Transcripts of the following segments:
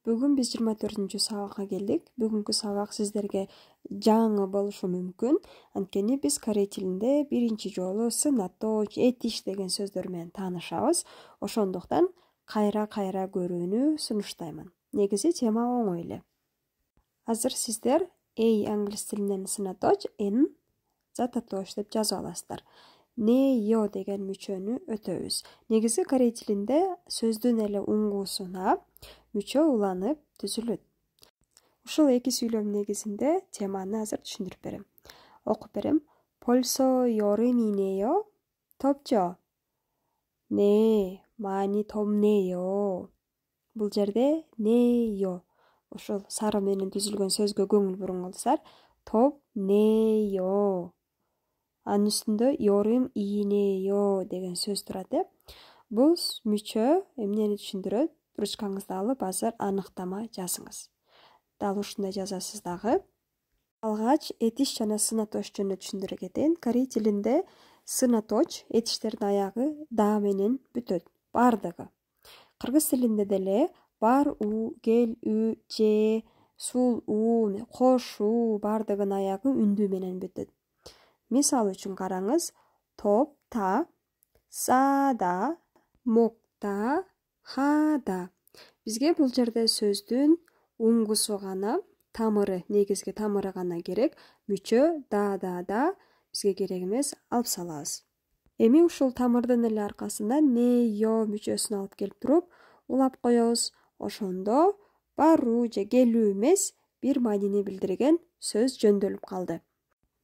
Бүгүн биз 24 сабакка келдик. Бүгүнкү сабак сиздерге жаңы болушу мүмкүн. Анткени биз корей тилинде биринчи жолу сынаточ, этиш деген сөздөр менен таанышабыз. Ошондуктан кайра көрүүнү сунуштаймын. Негизи тема оңой эле. Азыр сиздер англис тилинен сынаточ, зататоч деп жазып аласыздар. Неё деген мүчөнү өтөбүз. Негизи корей тилинде сөздүн эле уңгусуна мүчө уланып түзүлөт. Ушул эки сүйлөм негизинде теманы азыр түшүндүрүп берем. Окуп берем. Полсо 여름이네요. 덥죠? 네, 많이 덥네요. Бул жерде неё. Ошол сары менен түзүлгөн сөзгө көңүл буруңуздар. 덥네요. Анын үстүндө 여름 이네요 деген сөз турат. Бул мүчө эмнени түшүндүрөт? Ручкаңызды алып азыр аныктама жазыңыз. Дал ушундай жазасыз дагы. Алгач этиш жана сынаточ жөнүндө түшүндүрө кетейин. Корей тилинде сынаточ этиштердин аягы да менен бүтөт. Бардыгы. Кыргыз тилинде деле бар у, кел ü, же, сул у, кош у бардыгынын аягы үндүү менен бүтөт. Мисал үчүн караңыз. Топта, сада, мокта, хада. Бизге бул жерде сөздүн уңгусу гана, тамыры, негизги тамыры гана керек. Мүчө да бизге керек эмес, алып салабыз. Эми ушул тамырдын эле аркасында неё мүчөсүн алып келип туруп, улап коебуз. Ошондо баруу же келүү эмес, бир маанини билдирген сөз жөндөлүп калды.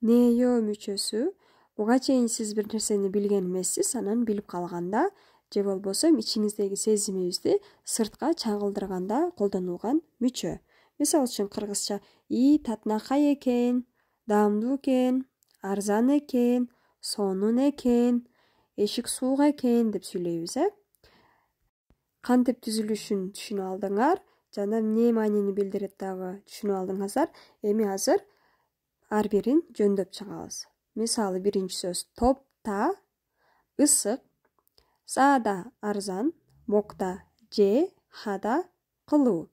Неё мүчөсү буга чейин сиз бир нерсени билген эмессиз, анан билип калганда же болбосо ичиңиздеги сезимибизди сыртка чагылдырганда колдонулган мүчө. Мисалы үчүн кыргызча татынакай экен, даамдуу экен, арзан экен, сонун экен, эшик суук экен деп сүйлөйбүз. Кантип түзүлүшүн түшүнүп алдыңар, жана эмне маанини билдирет дагы түшүнүп алдыңыздар. Эми азыр ар бирин жөндөп чыгабыз. Мисалы биринчи сөз топта ысык, саада арзан, мокта же, хада кылуу.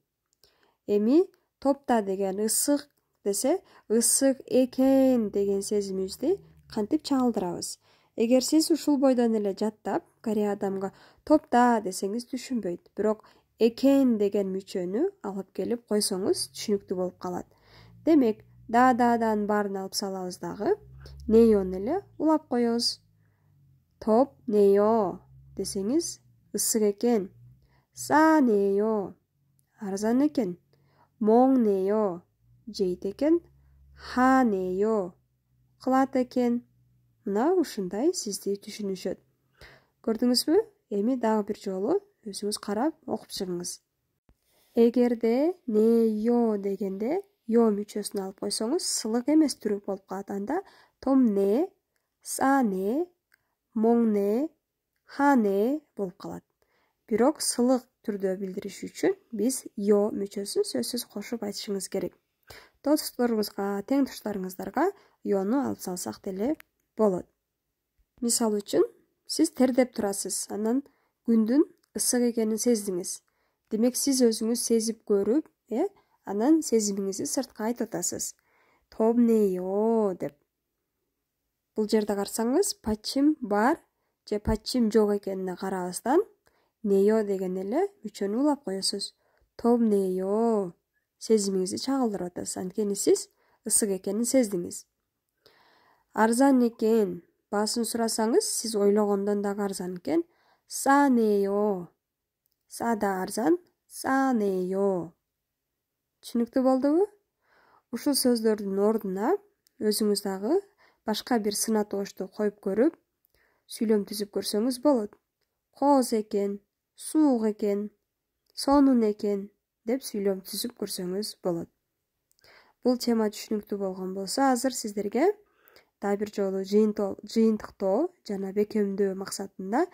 Эми топта деген ысык десе, ысык экен деген сезимибизди кантип чагылдырабыз? Эгер сиз ушул бойдон эле жаттап, корей адамга топта десеңиз түшүнбөйт. Бирок экен деген мүчөнү алып келип койсоңуз түшүнүктүү болуп калат. Демек, дадан баарын алып салабыз дагы, неёну эле улап коебуз. Топ неё десеңиз, ысык экен. Са неё, арзан экен. Моң неё, жейт экен. Ха неё, кылат экен. Мына ушундай сизди түшүнүшөт. Көрдүңүзбү? Эми дагы бир жолу өзүңүз карап окуп чыгыңыз. Эгерде неё дегенде ё мүчөсүн алып койсоңуз, сылык эмес түрү болуп калат. Анда томне, сане, моңне, хане болуп калат. Бирок сылык түрдө билдириш үчүн биз ё мүчөсүн сөзсүз кошуп айтышыбыз керек. Досторуңузга, тең туштарыңыздарга ёну алып салсак деле болот. Мисал үчүн, сиз тердеп турасыз, анан күндүн ысык экенин сездиңиз. Демек, сиз өзүңүз сезип көрүп, анан сезимиңизди сыртка айтып атасыз. Томнеё деп. Бул жерде карасаңыз, пачим бар же пачим жок экенине карабастан, неё деген эле мүчөнү улап коесуз. Томнеё сезимиңизди чагылдырып атасыз. Анткени сиз ысык экенин сездиңиз. Арзан экен, баасын сурасаңыз, сиз ойлогондон дагы арзан экен. Санеё. Сада арзан, санеё. Түшүнүктүү болдубу? Ушул сөздөрдүн ордуна өзүңүз дагы башка бир сынатоочту коюп көрүп, сүйлөм түзүп көрсөңүз болот. Кооз экен, суук экен, сонун экен деп сүйлөм түзүп көрсөңүз болот. Бул тема түшүнүктүү болгон болсо, азыр сиздерге дагы бир жолу жыйынтыктоо жана бекемдөө максатында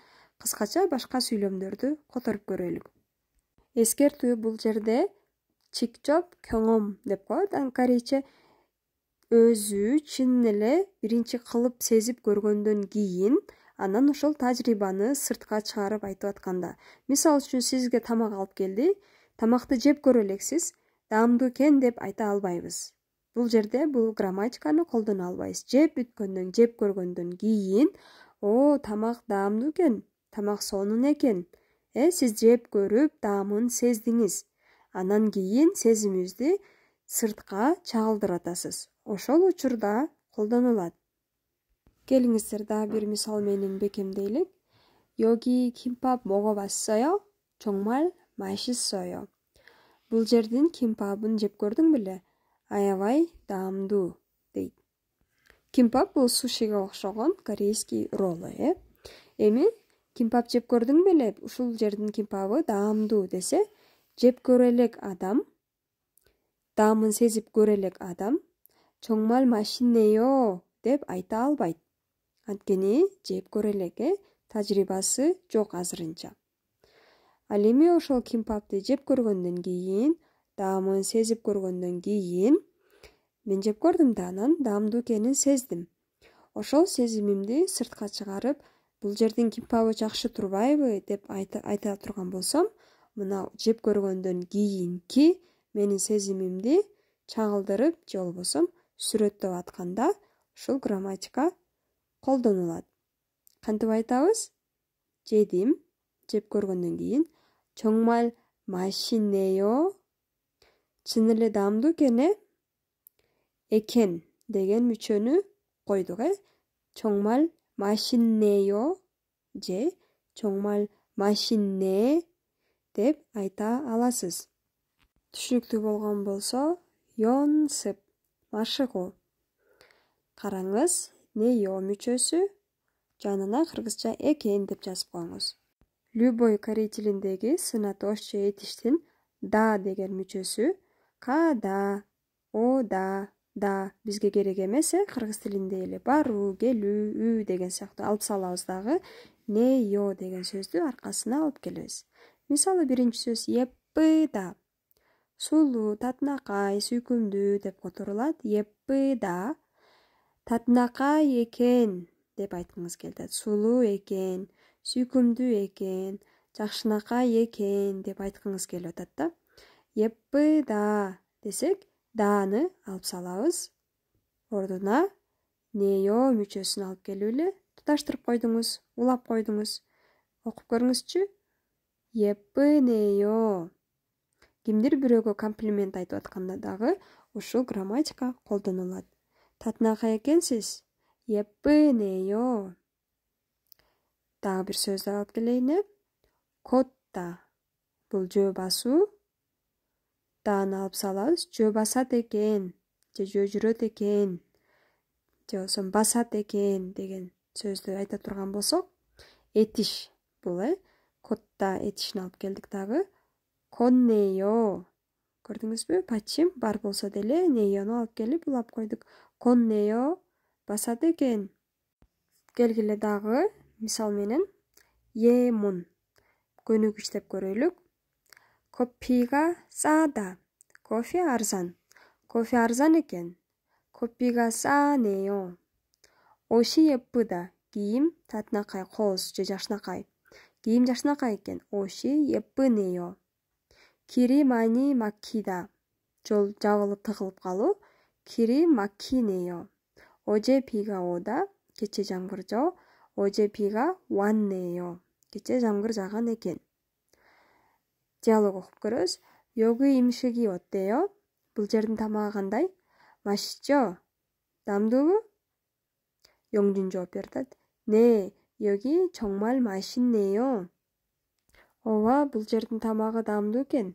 кыскача башка сүйлөмдөрдү которуп көрөлүк. Эскертүү, бул жерде чикчоп кёңом деп коет. Корейче өзү чын эле биринчи кылып сезип көргөндөн кийин анан ошол тажрыйбаны сыртка чыгарып айтып атканда. Мисал үчүн, сизге тамак алып келди, Тамакты жеп көрө элексиз, даамдуу экен деп айта албайбыз. Бул жерде бул грамматиканы колдоно албайбыз. Жеп бүткөндөн, жеп көргөндөн кийин, тамак даамдуу экен, тамак сонун экен. Сиз жеп көрүп, даамын сездиңиз. Анан кийин сезимибизди сыртка чагылдырып атасыз. Ошол учурда колдонулат. Келиңиздер дагы бир мисал менен бекемдейлик. 여기 김밥 먹어봤어요? 정말 맛있어요. Бул жердин 김밥ын жеп көрдүң беле? Аябай даамдуу дейт. 김밥 бул сушига окшогон корейский ролл. Эми 김밥 жеп көрдүң беле? Ушул жердин 김밥ы даамдуу десе, жеп көрө элек адам, даамын сезип көрө элек адам 정말 맛있네요 деп айта албайт. Анткени жеп көрө элек, тажрыйбасы жок азырынча. Ал эми ошол 김밥ты жеп көргөндөн кийин, даамын сезип көргөндөн кийин, мен жеп көрдүм да анан даамдуу экенин сездим. Ошол сезимимди сыртка чыгарып, бул жердин 김밥ы жакшы турбайбы деп айта турган болсом, мына жеп көргөндөн кийинки менин сезимимди чагылдырып же болбосо сүрөттөп атканда ушул грамматика колдонулат. Кантип айтабыз? Жедим, жеп көргөндөн кийин 정말 맛있네요. Чын эле даамдуу экен деген мүчөнү койдук. 정말 맛있네요 же 정말 맛있네 деп айта аласыз. Түшүнүктүү болгон болсо, 연습, машыгуу. Караңыз, неё мүчөсү жанына кыргызча экен деп жазып коюңуз. Любой корей тилиндеги сынатош же этиштин да деген мүчөсү када, ода, да бизге керек эмес, кыргыз тилинде эле баруу, келүү, деген сыяктуу алып салабыз дагы неё деген сөздү аркасына алып келебиз. Мисалы биринчи сөз еппыда. Сулуу, татынакай, сүйкүмдүү деп которулат. Еппыда. Татынакай экен деп айткыңыз келет. Сулуу экен, сүйкүмдүү экен, жакшынакай экен деп айткыңыз келип атат да. Еппыда десек, дааны алып салабыз. Ордуна неё мүчөсүн алып келип эле туташтырып койдуңуз, улап койдуңуз. Окуп көрүңүзчү. Еппынеё. Кимдир бирөөгө комплимент айтып атканда дагы ушул грамматика колдонулат. Татынакай экенсиз. Еппынеё. Дагы бир сөздү алып келейин. Котта. Бул жөө басуу. Дааны алып салабыз. Жөө басат экен, же жөө жүрөт экен, же болбосо басат экен деген сөздү айта турган болсок, этиш бул котта этишин алып келдик дагы. Коннеё. Көрдүңүзбү? Пачим бар болсо деле неёну алып келип улап койдук. Коннеё басат экен. Келгиле дагы мисал менен емун. Көнүгүчтеп көрөлүк. Кофега 싸다. Кофе арзан. Кофе арзан экен. Кофе가 싸네요. 옷이 예쁘다. кийим татынакай, кооз же жакшынакай. кийим жакшынакай экен. 옷이 예쁘네요. 길이 많이 막히다. жол жабылып тыгылып калуу. 길이 막히네요. 어제 비가 오다. кече жамгыр жоо. 어제 비가 왔네요. кече жамгыр жааган экен. Диалог окуп көрөбүз. 여기 음식이 어때요? бул жердин тамагы кандай? 맛있죠? даамдуубу? 영준 жооп берет. 네, 여기 정말 맛있네요. ооба, бул жердин тамагы даамдуу экен.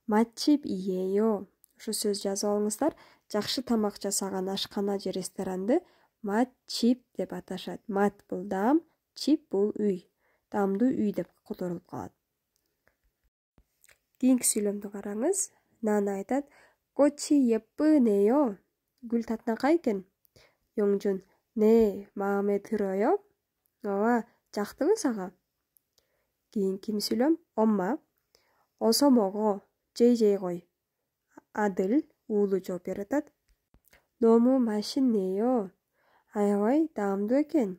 맛집이에요. Ушу сөз жазып алыңыздар. Жакшы тамак жасаган ашкана же ресторанды 맛집 деп аташат. Мат бул даам, чип бул үй. Даамдуу үй деп которулуп калат. Кийинки сүйлөмдү караңыз. Нана айтат, 꽃이 예쁘네요. гүл татынакай экен. 영준, 네, 마음에 들어요? ооба, жактыбы сага? Кийинки сүйлөм, 엄마, 어서 먹어, жей кой. 아들, уулу жооп берип атат. 너무 맛있네요. аябай даамдуу экен.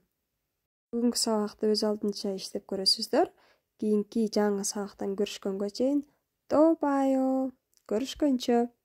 Бүгүнкү сабакты өз алдынча иштеп көрөсүздөр. Кийинки жаңы сабактан көрүшкөнгө чейин 또 봐요. Görüşkünçe.